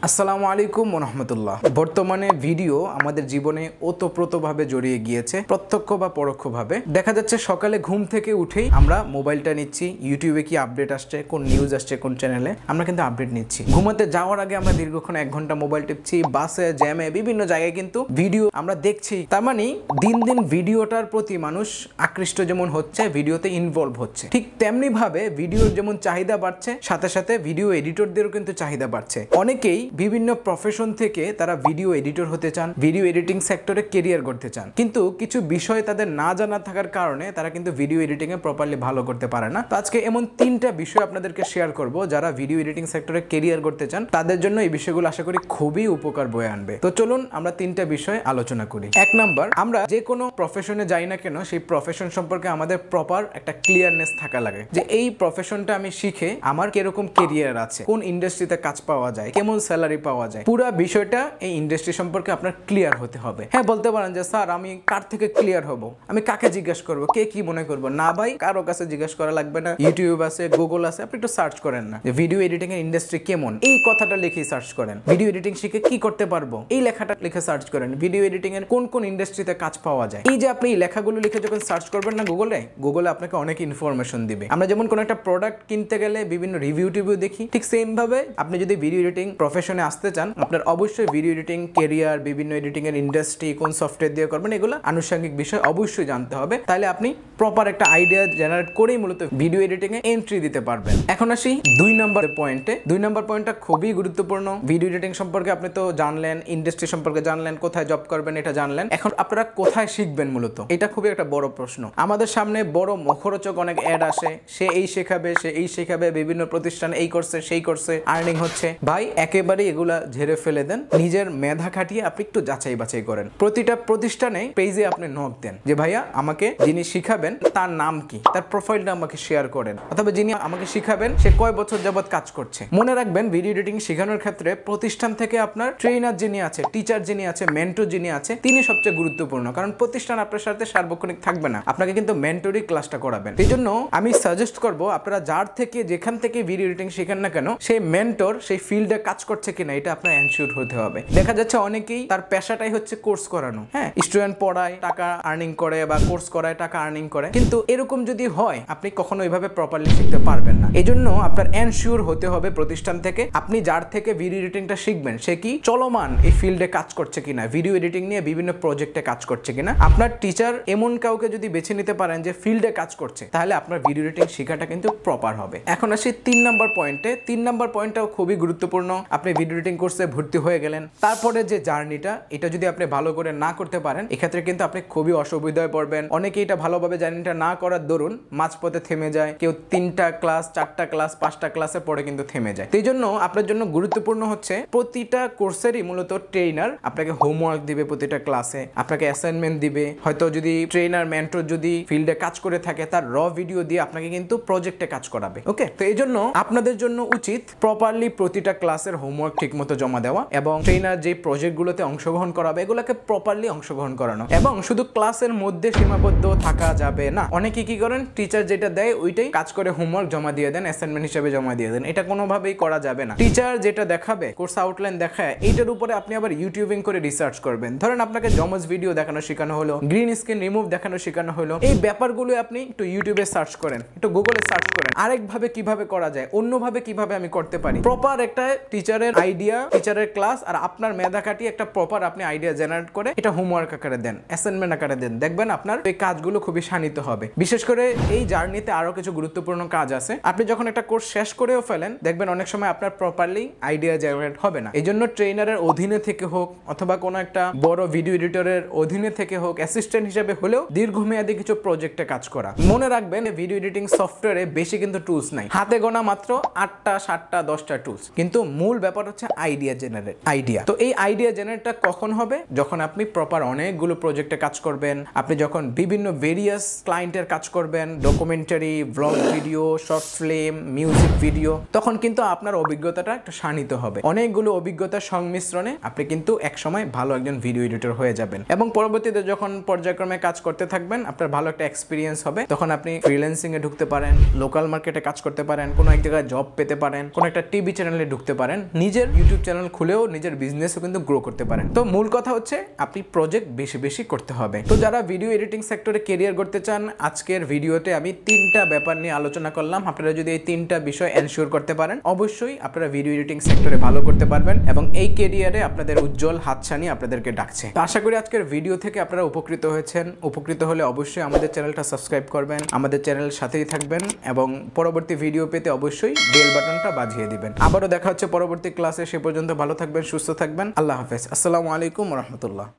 আসসালামু আলাইকুম ওয়া রাহমাতুল্লাহ। বর্তমানে ভিডিও আমাদের জীবনে ওতপ্রোতভাবে জড়িয়ে গিয়েছে, প্রত্যক্ষ বা পরোক্ষভাবে। দেখা যাচ্ছে সকালে ঘুম থেকে উঠেই আমরা মোবাইলটা নিচ্ছি, ইউটিউবে কি আপডেট আসছে, কোন নিউজ আসছে, কোন চ্যানেলে আমরা কিন্তু আপডেট নিচ্ছি। ঘুমাতে যাওয়ার আগে আমরা দীর্ঘক্ষণ 1 ঘন্টা মোবাইল টিপছি, বাসে, জ্যামে, বিভিন্ন জায়গায় কিন্তু ভিডিও আমরা দেখছি। তার মানে দিন দিন ভিডিওটার প্রতি মানুষ আকৃষ্ট যেমন হচ্ছে, ভিডিওতে ইনভলভ হচ্ছে, ঠিক তেমনি ভাবে ভিডিওর যেমন চাহিদা বাড়ছে, সাথে সাথে ভিডিও এডিটরদেরও কিন্তু চাহিদা বাড়ছে। অনেকেই বিভিন্ন প্রফেশন থেকে তারা ভিডিও এডিটর হতে চান, ভিডিও এডিটিং সেক্টরে কেরিয়ার করতে চান, কিন্তু কিছু বিষয় তাদের না জানা থাকার কারণে তারা কিন্তু ভিডিও এডিটিং এ প্রপারলি ভালো করতে পারে না। তো আজকে এমন 3টা বিষয় আপনাদেরকে শেয়ার করব, যারা ভিডিও এডিটিং সেক্টরে কেরিয়ার করতে চান তাদের জন্য এই বিষয়গুলো আশা করি খুবই উপকার বয়ে আনবে। তো চলুন আমরা 3টা বিষয় আলোচনা করি। 1 নাম্বার, আমরা যে কোনো প্রফেশনে যাই না কেন সেই প্রফেশন সম্পর্কে আমাদের প্রপার একটা ক্লিয়ারনেস থাকা লাগে, যে এই প্রফেশনটা আমি শিখে আমার কিরকম কেরিয়ার আছে, কোন ইন্ডাস্ট্রিতে কাজ পাওয়া যায়, কেমন স্যালারি পাওয়া যায়, পুরো বিষয়টা এই ইন্ডাস্ট্রি সম্পর্কে আপনার ক্লিয়ার হতে হবে। হ্যাঁ, বলতে পারেন যে স্যার আমি কার থেকে ক্লিয়ার হব, আমি কাকে জিজ্ঞাসা করব, কে কি মনে করবো? না ভাই, কারো কাছে জিজ্ঞাসা করা লাগবে না। ইউটিউব আছে, গুগল আছে, আপনি একটু সার্চ করেন না যে ভিডিও এডিটিং এর ইন্ডাস্ট্রি কেমন, এই কথাটা লিখে সার্চ করেন। ভিডিও এডিটিং শিখে কি করতে পারবো, এই লেখাটা লিখে সার্চ করেন। ভিডিও এডিটিং এর কোন কোন ইন্ডাস্ট্রিতে কাজ পাওয়া যায়, এই যে আপনি এই লেখাগুলো লিখে যখন সার্চ করবেন না গুগলে আপনাকে অনেক ইনফরমেশন দিবে। আমরা যেমন কোন একটা প্রোডাক্ট কিনতে গেলে বিভিন্ন রিভিউ টিভিউ দেখি, ঠিক সেম ভাবে আপনি যদি ভিডিও এডিটিং প্রফেশনে আসতে চান, আপনার অবশ্যই ভিডিও এডিটিং কেরিয়ার, বিভিন্ন এডিটিং এর ইন্ডাস্ট্রি, কোন সফটওয়্যার দিয়ে করবেন, এগুলো আনুষঙ্গিক বিষয় অবশ্যই জানতে হবে। তাহলে আপনি প্রপার একটা আইডিয়া জেনারেট করেই মূলত ভিডিও এডিটিং এ এন্ট্রি দিতে পারবেন। এখন আসি 2 নম্বর পয়েন্টে। 2 নম্বর পয়েন্টটা খুবই গুরুত্বপূর্ণ। ভিডিও এডিটিং সম্পর্কে আপনি তো জানলেন, ইন্ডাস্ট্রি সম্পর্কে জানলেন, কোথায় জব করবেন এটা জানলেন। এখন আপনারা কোথায় শিখবেন মূলত, এটা খুবই একটা বড় প্রশ্ন। আমাদের সামনে বড় মুখরোচক অনেক অ্যাড আসে, সে এই শেখাবে, সে এই শেখাবে, বিভিন্ন প্রতিষ্ঠান এই করছে, সেই করছে, আর্নিং হচ্ছে। ভাই, একেবারে এগুলা ঝেড়ে ফেলে দেন, নিজের মেধা খাটিয়ে আপনি একটু যাচাই বাছাই করেন। প্রতিটা প্রতিষ্ঠানে পেজে আপনি নক দেন যে ভাইয়া আমাকে যিনি শিখাবেন তার নাম কি, তার প্রোফাইলটা আমাকে শেয়ার করেন, অথবা যিনি আমাকে শিখাবেন সে কয় বছর যাবত কাজ করছে। মনে রাখবেন, ভিডিও এডিটিং শেখানোর ক্ষেত্রে প্রতিষ্ঠান থেকে আপনার ট্রেনার যিনি আছে, টিচার যিনি আছে, মেন্টর যিনি আছে, তিনি সবচেয়ে গুরুত্বপূর্ণ। কারণ প্রতিষ্ঠান আপনার সাথে সার্বক্ষণিক থাকবে না, আপনাকে কিন্তু মেন্টরি ক্লাসটা করাবেন। এই জন্য আমি সাজেস্ট করবো, আপনারা যার থেকে যেখান থেকে ভিডিও এডিটিং শেখেন না কেন, সেই মেন্টর সেই ফিল্ডে কাজ করছে কিনা এটা আপনার এনশিওর হতে হবে। দেখা যাচ্ছে অনেকেই তার পেশাটাই হচ্ছে কোর্স করানো। হ্যাঁ, স্টুডেন্ট পড়ায়, টাকা আর্নিং করে, বা কোর্স করায়, টাকা আর্নিং করে, কিন্তু এরকম যদি হয় আপনি কখনো এইভাবে প্রপারলি শিখতে পারবেন না। এই জন্য আপনার এনশিওর হতে হবে প্রতিষ্ঠান থেকে, আপনি যার থেকে ভিডিও এডিটিংটা শিখবেন সে কি চলমান এই ফিল্ডে কাজ করছে কিনা, ভিডিও এডিটিং নিয়ে বিভিন্ন প্রজেক্টে কাজ করছে কিনা। আপনার টিচার এমন কাউকে যদি বেছে নিতে পারেন যে ফিল্ডে কাজ করছে, তাহলে আপনার ভিডিও এডিটিং শেখাটা কিন্তু প্রপার হবে। এখন আসি 3 নম্বর পয়েন্টে। 3 নম্বর পয়েন্টটাও খুবই গুরুত্বপূর্ণ। আপনি ভিডিও এডিটিং কোর্সে ভর্তি হয়ে গেলেন, তারপরে যে জার্নিটা, এটা যদি আপনি ভালো করে না করতে পারেন, এক্ষেত্রে কিন্তু আপনি খুবই অসুবিধায় পড়বেন। অনেকেই এটা ভালোভাবে জার্নিটা না করার দরুন মাঝপথে থেমে যায়, কেউ 3টা ক্লাস, 4টা ক্লাস, 5টা ক্লাসে পড়ে কিন্তু থেমে যায়। এই জন্য আপনার জন্য গুরুত্বপূর্ণ হচ্ছে প্রতিটা কোর্সেরই মূলত ট্রেনার আপনাকে হোমওয়ার্ক দিবে, প্রতিটা ক্লাসে আপনাকে অ্যাসাইনমেন্ট দিবে। হয়তো যদি ট্রেনার মেন্টর যদি ফিল্ডে কাজ করে থাকে, তার র ভিডিও দিয়ে আপনাকে কিন্তু প্রজেক্টে কাজ করাবে। ওকে, তো এই জন্য আপনাদের জন্য উচিত প্রপারলি প্রতিটা ক্লাসের হোমওয়ার্ক ঠিকমতো জমা দেওয়া, এবং ট্রেনার যে প্রজেক্টগুলোতে অংশগ্রহণ করাবে এগুলোকে প্রপারলি অংশগ্রহণ করানো। এবং শুধু ক্লাসের মধ্যে সীমাবদ্ধ থাকা যাবে না। অনেকে কি করেন, টিচার যেটা দেয় ওইটাই কাজ করে হোমওয়ার্ক জমা দিয়ে দেন, অ্যাসাইনমেন্ট হিসেবে জমা দিয়ে দেন। এটা কোনোভাবেই করা যাবে না। টিচার যেটা দেখাবে, কোর্স আউটলাইন দেখায়, এইটার উপরে আপনি আবার ইউটিউবিং করে রিসার্চ করবেন। ধরেন আপনাকে জমজ ভিডিও দেখানো শেখানো হলো, গ্রিন স্ক্রিন রিমুভ দেখানো শেখানো হলো, এই ব্যাপারগুলো আপনি একটু ইউটিউবে সার্চ করেন, একটু গুগলে সার্চ করেন, আরেকভাবে কিভাবে করা যায়, অন্যভাবে কিভাবে আমি করতে পারি। প্রপার একটা টিচারের আইডিয়া, টিচারের ক্লাস আর আপনার মেধা কাটিয়ে একটা প্রপার আপনি আইডিয়া জেনারেট করে এটা হোমওয়ার্ক আকারে দেন, অ্যাসাইনমেন্ট আকারে দেন, দেখবেন আপনার এই কাজগুলো খুবই শানিত হবে। বিশেষ করে এই জার্নিতে আরো কিছু গুরুত্বপূর্ণ কাজ আছে। আপনি যখন একটা কোর্স শেষ করেও ফেলেন, দেখবেন অনেক সময় আপনার প্রপারলি আইডিয়া জেনারেট হবে না। এই জন্য ট্রেনারের অধীনে থেকে হোক, অথবা কোনো একটা বড় ভিডিও এডিটরের অধীনে থেকে হোক, অ্যাসিস্ট্যান্ট হিসেবে হলেও দীর্ঘমেয়াদী কিছু প্রজেক্টে কাজ করা। মনে রাখবেন, ভিডিও এডিটিং সফটওয়্যারে বেশি কিন্তু টুলস নাই, হাতে গোনা মাত্র 8টা, 7টা, 10টা টুলস, কিন্তু মূল ব্যাপার হচ্ছে আইডিয়া জেনারেট। আইডিয়া, তো এই আইডিয়া জেনারেটটা কখন হবে? যখন আপনি প্রপার অনেকগুলো প্রজেক্টে কাজ করবেন, আপনি যখন বিভিন্ন ভেরিয়াস ক্লায়েন্টের কাজ করবেন, documentary, blog video, short film, music video, তখন কিন্তু আপনার অভিজ্ঞতাটা একটু শানিত হবে। অনেকগুলো অভিজ্ঞতার সংমিশ্রণে আপনি কিন্তু একসময় ভালো একজন ভিডিও এডিটর হয়ে যাবেন, এবং পরবর্তীতে যখন পর্যায়ক্রমে কাজ করতে থাকবেন আপনার ভালো একটা এক্সপিরিয়েন্স হবে। তখন আপনি ফ্রিল্যান্সিং এ ঢুকতে পারেন, লোকাল মার্কেটে কাজ করতে পারেন, কোনো এক জায়গায় জব পেতে পারেন, কোনো একটা টিভি চ্যানেলে ঢুকতে পারেন, নিজের ইউটিউব চ্যানেল খুলেও নিজের বিজনেসও কিন্তু গ্রো করতে পারেন। তো মূল কথা হচ্ছে আপনি প্রজেক্ট বেশি বেশি করতে হবে। তো যারা ভিডিও এডিটিং সেক্টরে কেরিয়ার করতে চান, আজকের ভিডিওতে আমি 3টা ব্যাপার নিয়ে আলোচনা করলাম। আপনারা যদি এই 3টা বিষয় এনশিওর করতে পারেন, অবশ্যই আপনারা ভিডিও এডিটিং সেক্টরে ভালো করতে পারবেন এবং এই কেরিয়ারে আপনাদের উজ্জ্বল হাতছানি আপনাদেরকে ডাকছে। তো আশা করি আজকের ভিডিও থেকে আপনারা উপকৃত হয়েছেন। উপকৃত হলে অবশ্যই আমাদের চ্যানেলটা সাবস্ক্রাইব করবেন, আমাদের চ্যানেলের সাথেই থাকবেন এবং পরবর্তী ভিডিও পেতে অবশ্যই বেল বাটনটা বাজিয়ে দিবেন। আবারও দেখা হচ্ছে পরবর্তী ক্লাসে। সে পর্যন্ত ভালো থাকবেন, সুস্থ থাকবেন। আল্লাহ হাফেজ। আসসালামু আলাইকুম ওয়া রাহমাতুল্লাহ।